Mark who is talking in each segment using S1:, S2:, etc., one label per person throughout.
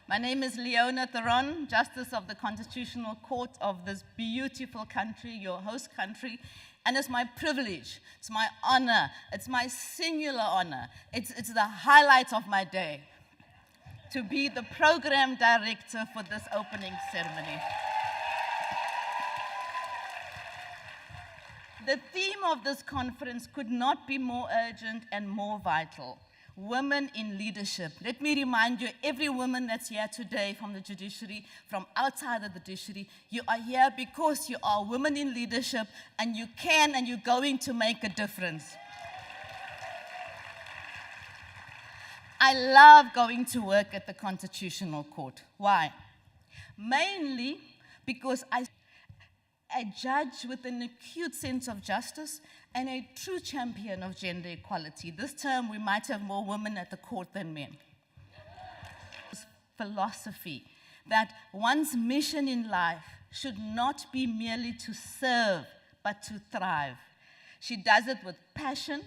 S1: My name is Leona Theron, Justice of the Constitutional Court of this beautiful country, your host country, and it's my privilege, it's my honor, it's my singular honor, it's the highlight of my day to be the program director for this opening ceremony. The theme of this conference could not be more urgent and more vital. Women in leadership. Let me remind you, every woman that's here today from the judiciary, from outside of the judiciary, you are here because you are women in leadership and you can and you're going to make a difference. I love going to work at the Constitutional Court. Why? Mainly because a judge with an acute sense of justice and a true champion of gender equality. This term, we might have more women at the court than men. Philosophy that one's mission in life should not be merely to serve, but to thrive. She does it with passion,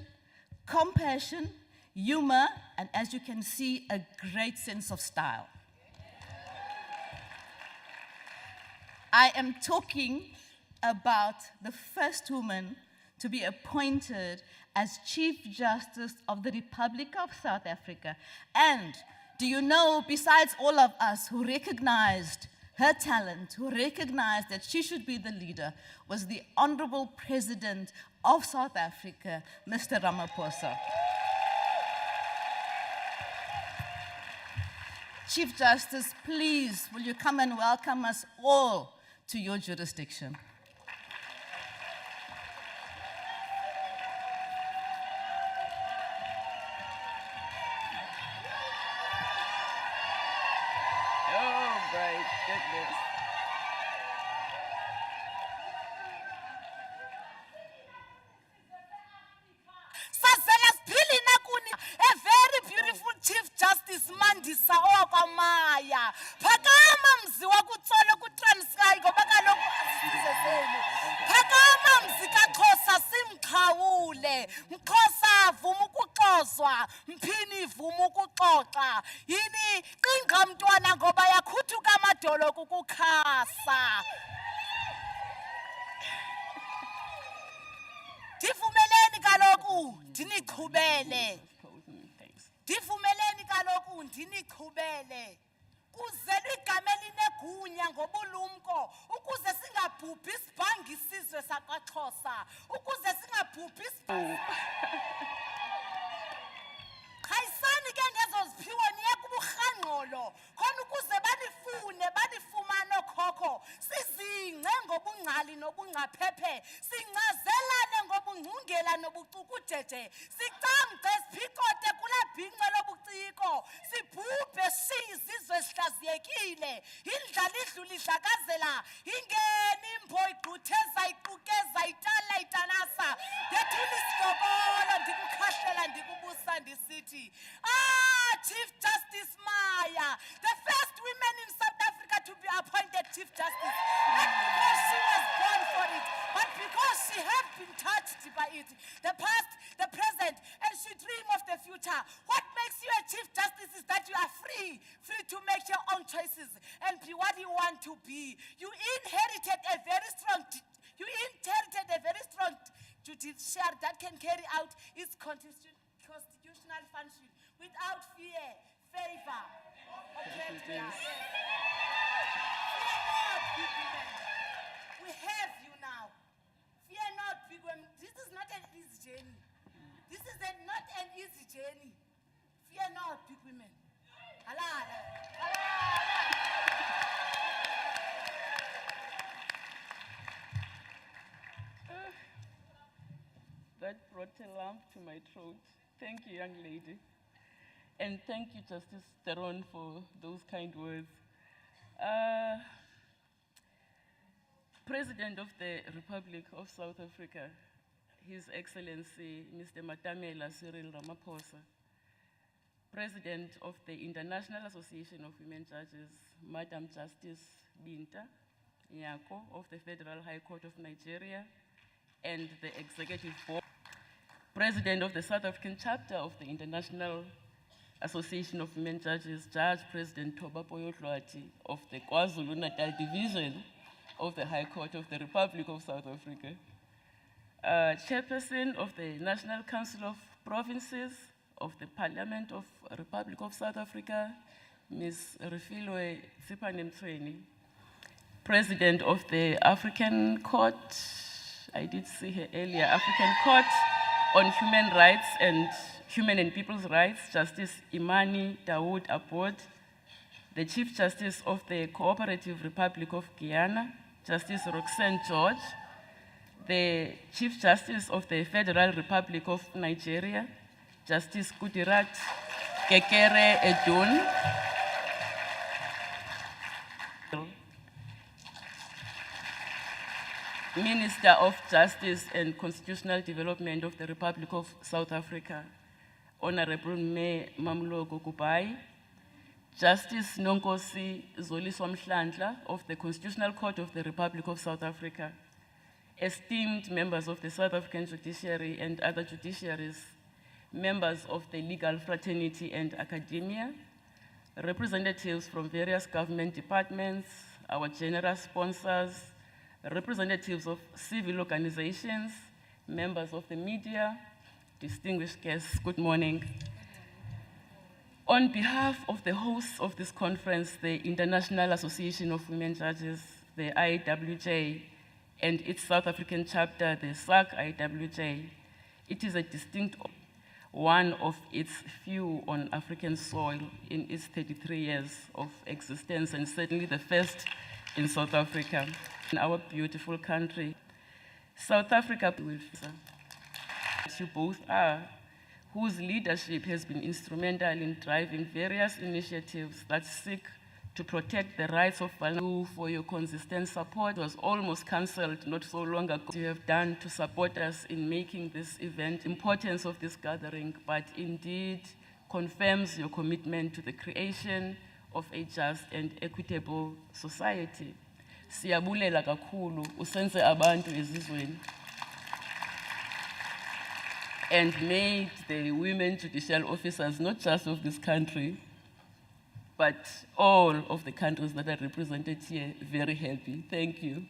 S1: compassion, humor, and as you can see, a great sense of style. I am talking about the first woman to be appointed as Chief Justice of the Republic of South Africa. And do you know, besides all of us who recognized her talent, who recognized that she should be the leader, was the Honorable President of South Africa, Mr. Ramaphosa. Chief Justice, please, will you come and welcome us all to your jurisdiction?
S2: Chief Justice Maya, the first woman in South Africa to be appointed Chief Justice. Not because she was born for it, but because she had been touched by it. The past, the present, and she dreams of the future. What makes you a Chief Justice is that you are free to make your own choices and be what you want to be. You inherited a very strong judiciary that can carry out its constitutional function without fear, favor, or prejudice. Fear not, big women. We have you now. Fear not, big women. This is not an easy journey. This is not an easy journey. Fear not, big women. Alala.
S3: That brought a lump to my throat. Thank you, young lady. And thank you, Justice Theron, for those kind words. President of the Republic of South Africa, His Excellency, Mr. Matamela Cyril Ramaphosa, President of the International Association of Women Judges, Madam Justice Binta Nyako of the Federal High Court of Nigeria, and the Executive Board, President of the South African Chapter of the International Association of Women Judges, Judge President Toba Poyotlwati of the KwaZulu-Natal Division of the High Court of the Republic of South Africa, Chairperson of the National Council of Provinces of the Parliament of Republic of South Africa, Ms. Refilwe Tsipanemtweni, President of the African Court, I did see her earlier, African Court on Human Rights and Human and People's Rights, Justice Imani Dawood Abod, the Chief Justice of the Cooperative Republic of Guyana, Justice Roxanne George, the Chief Justice of the Federal Republic of Nigeria, Justice Kudirat Kekere Edun, Minister of Justice and Constitutional Development of the Republic of South Africa, Honorable May Mamloko Kupai, Justice Nonkosi Zoliswa Mhlandla of the Constitutional Court of the Republic of South Africa, esteemed members of the South African judiciary and other judiciaries, members of the legal fraternity and academia, representatives from various government departments, our generous sponsors, representatives of civil organizations, members of the media, distinguished guests, good morning. On behalf of the hosts of this conference, the International Association of Women Judges, the IAWJ, and its South African chapter, the SAG-IAWJ, it is a distinct one of its few on African soil in its 33 years of existence, and certainly the first in South Africa, in our beautiful country. South Africa, as you both are, whose leadership has been instrumental in driving various initiatives that seek to protect the rights of vulnerable. For your consistent support was almost cancelled not so long ago. You have done to support us in making this event, importance of this gathering, but indeed confirms your commitment to the creation of a just and equitable society. Siyabulela kakhulu usenze abantu ezizweni, and made the women judicial officers, not just of this country, but all of the countries that are represented here, very happy. Thank you.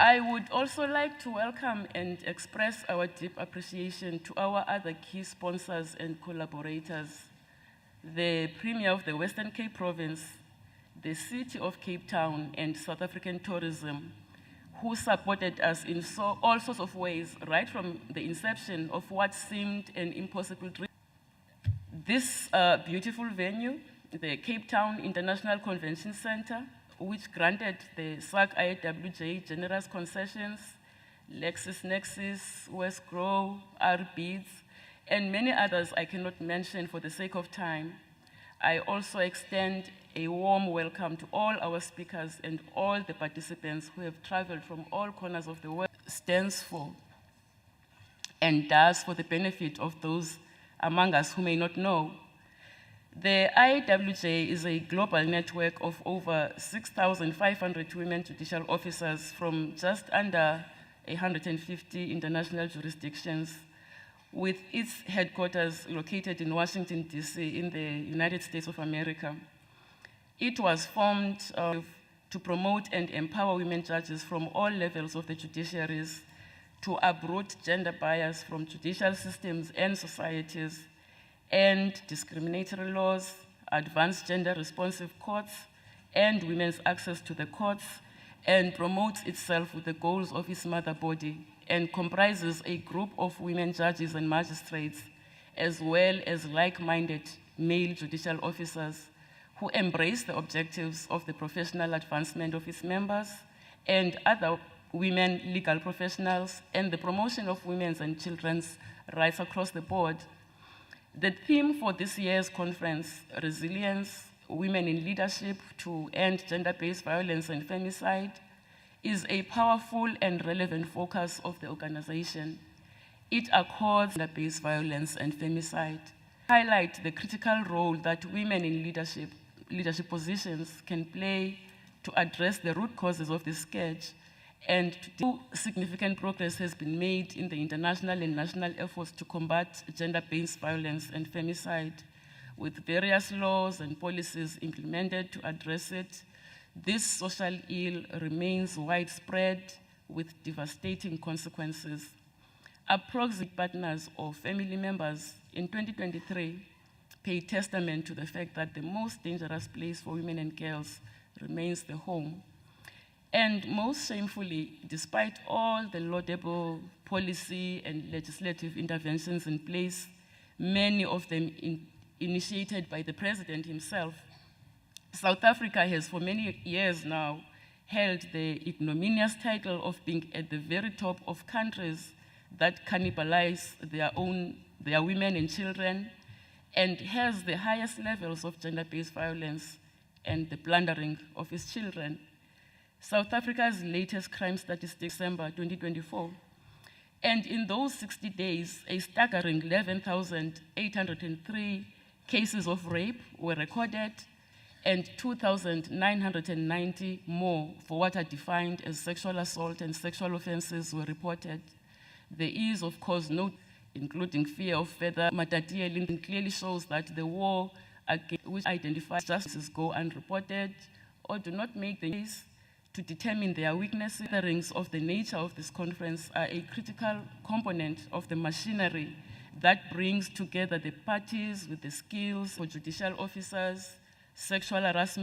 S3: I would also like to welcome and express our deep appreciation to our other key sponsors and collaborators, the Premier of the Western Cape Province, the City of Cape Town, and South African Tourism, who supported us in all sorts of ways, right from the inception of what seemed an impossible dream. This beautiful venue, the Cape Town International Convention Center, which granted the SAG-IAWJ generous concessions, LexisNexis, Westgrow, RBeads, and many others I cannot mention for the sake of time. I also extend a warm welcome to all our speakers and all the participants who have traveled from all corners of the world. Stands for and does for the benefit of those among us who may not know. The IAWJ is a global network of over 6,500 women judicial officers from just under 150 international jurisdictions, with its headquarters located in Washington, D.C. in the United States of America. It was formed to promote and empower women judges from all levels of the judiciaries, to uproot gender bias from judicial systems and societies, end discriminatory laws, advance gender-responsive courts, and women's access to the courts, and promotes itself with the goals of its mother body, and comprises a group of women judges and magistrates, as well as like-minded male judicial officers who embrace the objectives of the professional advancement of its members and other women legal professionals, and the promotion of women's and children's rights across the board. The theme for this year's conference, Resilience, Women in Leadership to End Gender-Based Violence and Femicide, is a powerful and relevant focus of the organization. It accords gender-based violence and femicide, highlight the critical role that women in leadership positions can play to address the root causes of this scourge, And significant progress has been made in the international and national efforts to combat gender-based violence and femicide, with various laws and policies implemented to address it. This social ill remains widespread with devastating consequences. Approximate partners or family members in 2023 pay testament to the fact that the most dangerous place for women and girls remains the home. And most shamefully, despite all the laudable policy and legislative interventions in place, many of them initiated by the president himself, South Africa has for many years now held the ignominious title of being at the very top of countries that cannibalize their women and children, and has the highest levels of gender-based violence and the plundering of its children. South Africa's latest crime statistics, December 2024, and in those 60 days, a staggering 11,803 cases of rape were recorded, and 2,990 more for what are defined as sexual assault and sexual offenses were reported. There is, of course, no, including fear of further matatiele, clearly shows that the war against which identified justices go unreported or do not make the case to determine their weaknesses. Gatherings of the nature of this conference are a critical component of the machinery that brings together the parties with the skills for judicial officers, sexual harassment,